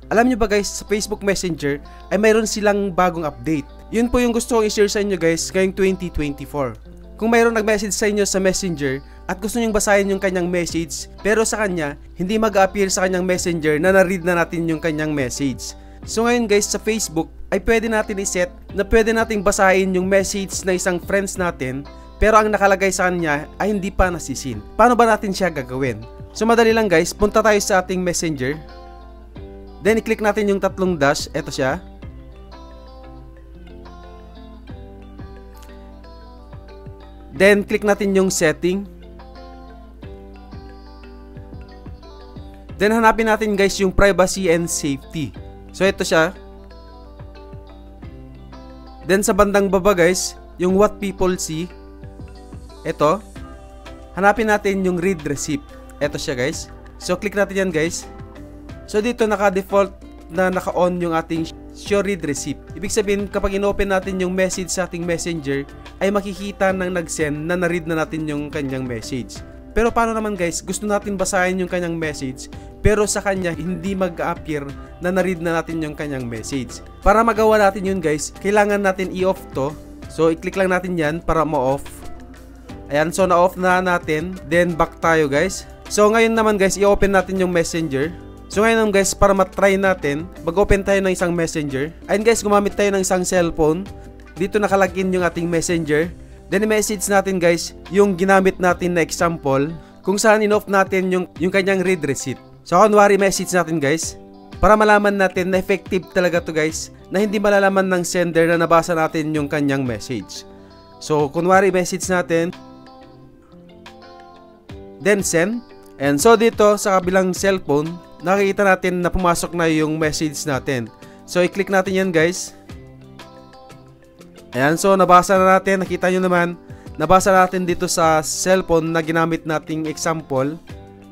Alam nyo ba guys, sa Facebook Messenger ay mayroon silang bagong update. Yun po yung gusto kong i-share sa inyo guys ngayong 2024. Kung mayroong nag-message sa inyo sa Messenger at gusto nyong basahin yung kanyang message, pero sa kanya, hindi mag-appear sa kanyang Messenger na na-read na natin yung kanyang message. So ngayon guys, sa Facebook ay pwede natin i-set na pwede nating basahin yung message na isang friends natin, pero ang nakalagay sa kanya ay hindi pa nasisin. Paano ba natin siya gagawin? So madali lang guys, punta tayo sa ating Messenger. Then i-click natin yung tatlong dash, eto siya. Then click natin yung setting. Then hanapin natin guys yung privacy and safety. So ito siya. Then sa bandang baba guys, yung what people see. Ito. Hanapin natin yung read receipt. Ito siya guys. So click natin yan guys. So dito naka-default na naka-on yung ating show read receipt. Ibig sabihin kapag inopen natin yung message sa ating Messenger ay makikita ng nag-send na na-read na natin yung kanyang message. Pero paano naman guys, gusto natin basahin yung kanyang message pero sa kanya hindi mag-appear na na-read na natin yung kanyang message. Para magawa natin yun guys, kailangan natin i-off to. So i-click lang natin yan para ma-off. Ayan, so na-off na natin. Then back tayo guys. So ngayon naman guys, i-open natin yung Messenger. So ngayon naman guys, para matry natin, mag-open tayo ng isang Messenger. Ayun guys, gumamit tayo ng isang cellphone. Dito nakalagin yung ating Messenger. Then i-message natin guys, yung ginamit natin na example, kung saan in-off natin yung kanyang read receipt. So kunwari message natin guys, para malaman natin na effective talaga to guys, na hindi malalaman ng sender na nabasa natin yung kanyang message. So kunwari message natin, then send. And so dito sa kabilang cellphone, nakikita natin na pumasok na yung message natin. So i-click natin yan guys. Ayan, so nabasa na natin. Nakita nyo naman, nabasa natin dito sa cellphone na ginamit nating example.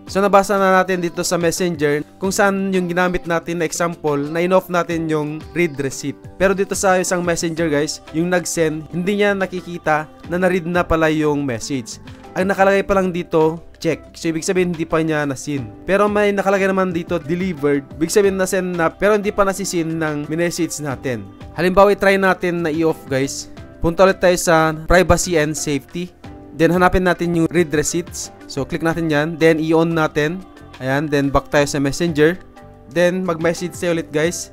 So nabasa na natin dito sa Messenger kung saan yung ginamit natin na example na in-off natin yung read receipt. Pero dito sa isang Messenger guys, yung nag-send, hindi niya nakikita na na-read na pala yung message. Ang nakalagay pa lang dito, check. So ibig sabihin hindi pa niya na-send. Pero may nakalagay naman dito, delivered. Ibig sabihin na-send na pero hindi pa nasisin ng message natin. Halimbawa i-try natin na i-off guys. Punta ulit tayo sa privacy and safety. Then hanapin natin yung read receipts. So click natin yan. Then i-on natin. Ayan. Then back tayo sa Messenger. Then mag-message tayo ulit guys.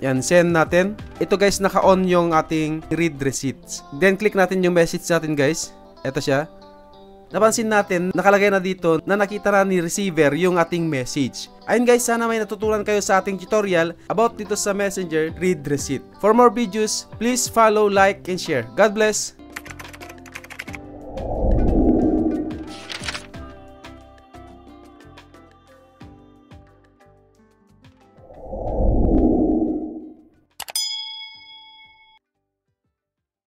Yan, send natin. Ito guys, naka-on yung ating read receipts. Then click natin yung message natin guys. Ito siya. Napansin natin, nakalagay na dito na nakita na ni receiver yung ating message. Ayun guys, sana may natutunan kayo sa ating tutorial about dito sa Messenger read receipt. For more videos, please follow, like, and share. God bless!